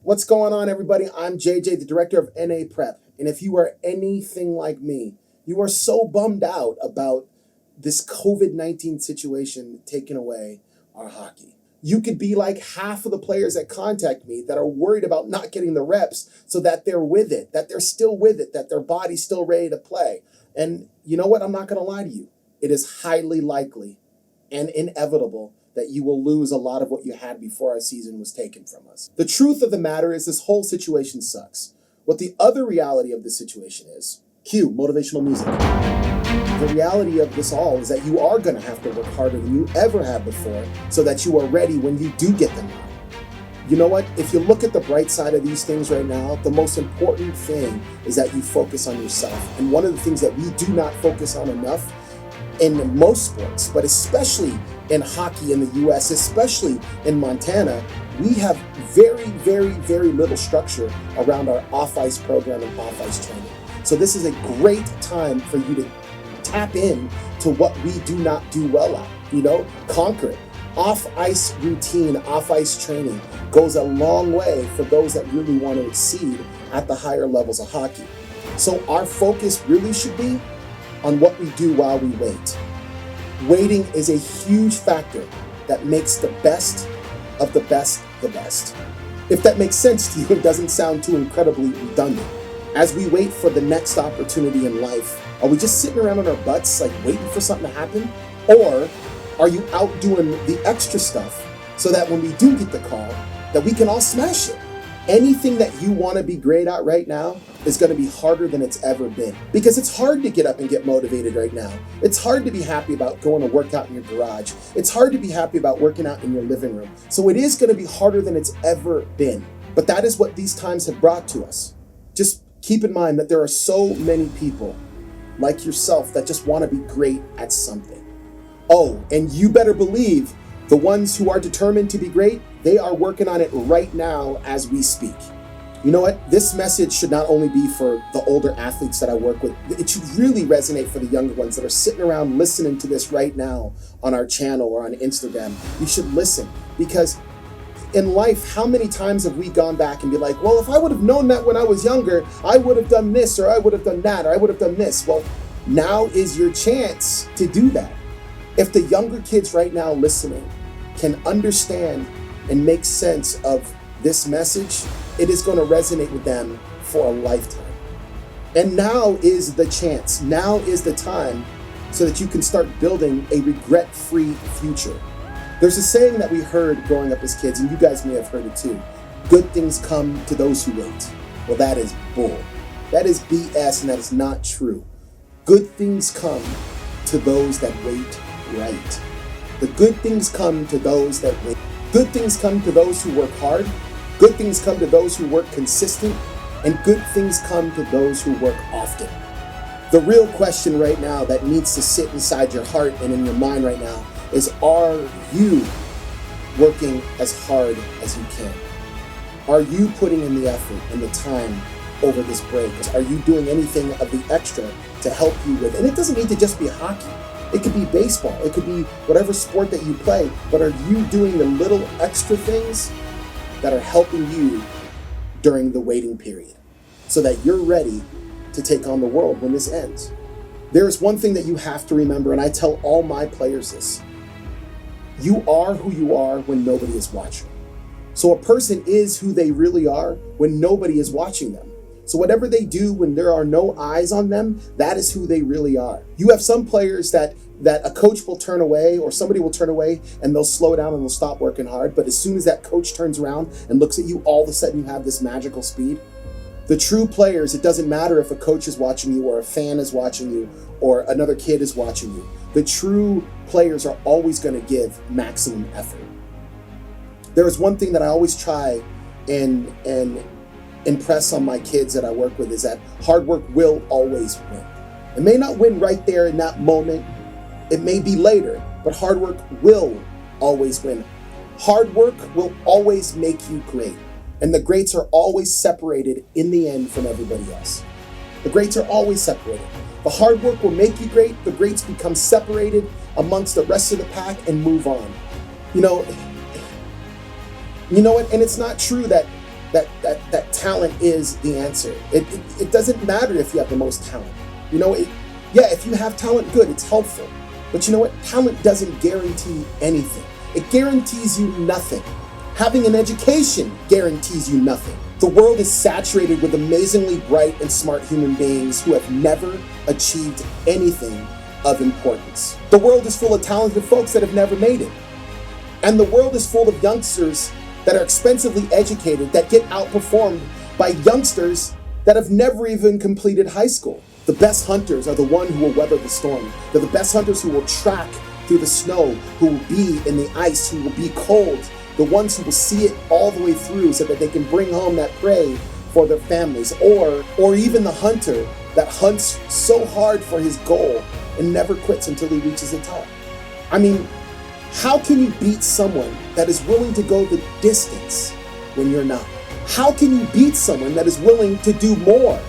What's going on, everybody? I'm JJ, the director of NA Prep. And if you are anything like me, you are so bummed out about this COVID-19 situation taking away our hockey. You could be like half of the players that contact me that are worried about not getting the reps so that they're with it, that they're still with it, that their body's still ready to play. And you know what? I'm not going to lie to you. It is highly likely and inevitable that you will lose a lot of what you had before our season was taken from us. The truth of the matter is this whole situation sucks. What the other reality of this situation is, cue motivational music. The reality of this all is that you are going to have to work harder than you ever have before so that you are ready when you do get them out. You know what? If you look at the bright side of these things right now, the most important thing is that you focus on yourself. And one of the things that we do not focus on enough in most sports, but especially in hockey in the US, especially in Montana, we have very, very, very little structure around our off-ice program and off-ice training. So this is a great time for you to tap in to what we do not do well at, conquer it. Off-ice routine, off-ice training goes a long way for those that really want to exceed at the higher levels of hockey. So our focus really should be on what we do while we wait. Waiting is a huge factor that makes the best of the best the best. If that makes sense to you, it doesn't sound too incredibly redundant. As we wait for the next opportunity in life, are we just sitting around on our butts, like waiting for something to happen? Or are you out doing the extra stuff so that when we do get the call, that we can all smash it? Anything that you want to be great at right now is going to be harder than it's ever been, because it's hard to get up and get motivated right now. It's hard to be happy about going to work out in your garage. It's hard to be happy about working out in your living room. So it is going to be harder than it's ever been. But that is what these times have brought to us. Just keep in mind that there are so many people like yourself that just want to be great at something. Oh, and you better believe the ones who are determined to be great, they are working on it right now as we speak. You know what? This message should not only be for the older athletes that I work with, it should really resonate for the younger ones that are sitting around listening to this right now on our channel or on Instagram. You should listen, because in life, how many times have we gone back and be like, well, if I would have known that when I was younger, I would have done this, or I would have done that, or I would have done this. Well, now is your chance to do that. If the younger kids right now listening can understand and make sense of this message, it is going to resonate with them for a lifetime. And now is the chance. Now is the time so that you can start building a regret-free future. There's a saying that we heard growing up as kids, and you guys may have heard it too. Good things come to those who wait. Well, that is bull. That is BS, and that is not true. Good things come to those that wait right. The good things come to those that wait. Good things come to those who work hard. Good things come to those who work consistent. And good things come to those who work often. The real question right now that needs to sit inside your heart and in your mind right now is, are you working as hard as you can? Are you putting in the effort and the time over this break? Are you doing anything of the extra to help you with? And it doesn't need to just be hockey. It could be baseball. It could be whatever sport that you play. But are you doing the little extra things that are helping you during the waiting period so that you're ready to take on the world when this ends? There is one thing that you have to remember, and I tell all my players this. You are who you are when nobody is watching. So a person is who they really are when nobody is watching them. So whatever they do when there are no eyes on them, that is who they really are. You have some players that a coach will turn away, or somebody will turn away, and they'll slow down and they'll stop working hard. But as soon as that coach turns around and looks at you, all of a sudden you have this magical speed. The true players, it doesn't matter if a coach is watching you, or a fan is watching you, or another kid is watching you. The true players are always going to give maximum effort. There is one thing that I always try and impress on my kids that I work with, is that hard work will always win. It may not win right there in that moment. It may be later, but hard work will always win. Hard work will always make you great. And the greats are always separated in the end from everybody else. The greats are always separated. The hard work will make you great. The greats become separated amongst the rest of the pack and move on. You know what? And it's not true that that talent is the answer. It doesn't matter if you have the most talent. You know, yeah, if you have talent, good, it's helpful. But you know what? Talent doesn't guarantee anything. It guarantees you nothing. Having an education guarantees you nothing. The world is saturated with amazingly bright and smart human beings who have never achieved anything of importance. The world is full of talented folks that have never made it. And the world is full of youngsters that are expensively educated that get outperformed by youngsters that have never even completed high school. The best hunters are the ones who will weather the storm. They're the best hunters who will track through the snow, who will be in the ice, who will be cold, the ones who will see it all the way through so that they can bring home that prey for their families, or even the hunter that hunts so hard for his goal and never quits until he reaches the top. I mean, how can you beat someone that is willing to go the distance when you're not? How can you beat someone that is willing to do more?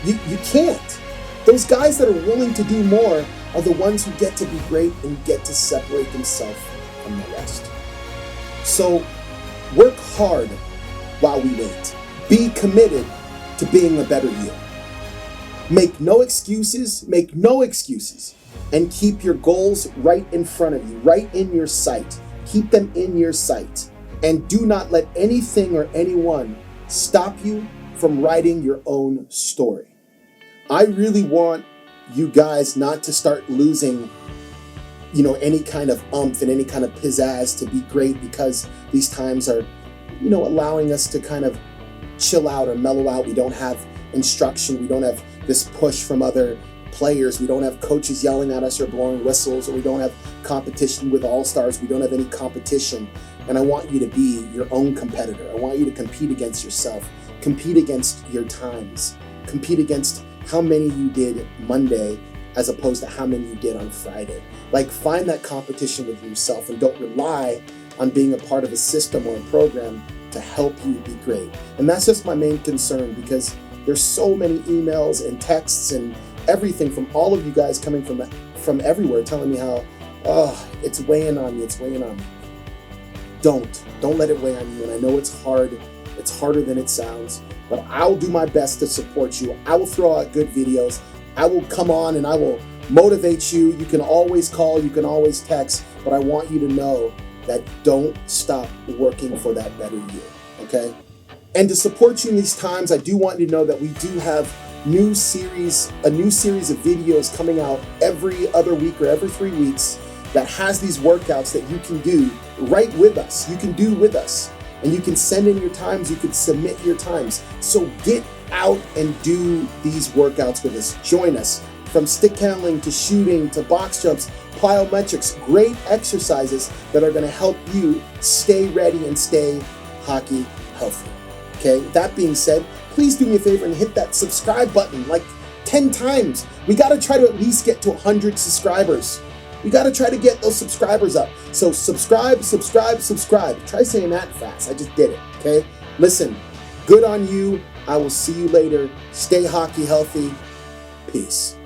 You can't. Those guys that are willing to do more are the ones who get to be great and get to separate themselves from the rest. So work hard while we wait. Be committed to being a better you. Make no excuses, and keep your goals right in front of you, right in your sight. Keep them in your sight. And do not let anything or anyone stop you from writing your own story. I really want you guys not to start losing, any kind of oomph and any kind of pizzazz to be great, because these times are, allowing us to kind of chill out or mellow out. We don't have instruction. We don't have this push from other players. We don't have coaches yelling at us or blowing whistles, or we don't have competition with all-stars. We don't have any competition. And I want you to be your own competitor. I want you to compete against yourself, compete against your times, compete against how many you did Monday as opposed to how many you did on Friday. Like, find that competition with yourself and don't rely on being a part of a system or a program to help you be great. And that's just my main concern, because there's so many emails and texts and everything from all of you guys coming from everywhere telling me how, it's weighing on me. Don't let it weigh on you. And I know it's hard. It's harder than it sounds, but I'll do my best to support you. I will throw out good videos. I will come on and I will motivate you. You can always call, you can always text, but I want you to know that don't stop working for that better you, okay? And to support you in these times, I do want you to know that we do have a new series of videos coming out every other week or every 3 weeks that has these workouts that you can do right with us. You can do with us. And you can send in your times, you can submit your times. So get out and do these workouts with us. Join us. From stick handling to shooting to box jumps, plyometrics, great exercises that are gonna help you stay ready and stay hockey healthy. Okay, that being said, please do me a favor and hit that subscribe button like 10 times. We gotta try to at least get to 100 subscribers. We got to try to get those subscribers up. So subscribe. Try saying that fast. I just did it, okay? Listen, good on you. I will see you later. Stay hockey healthy. Peace.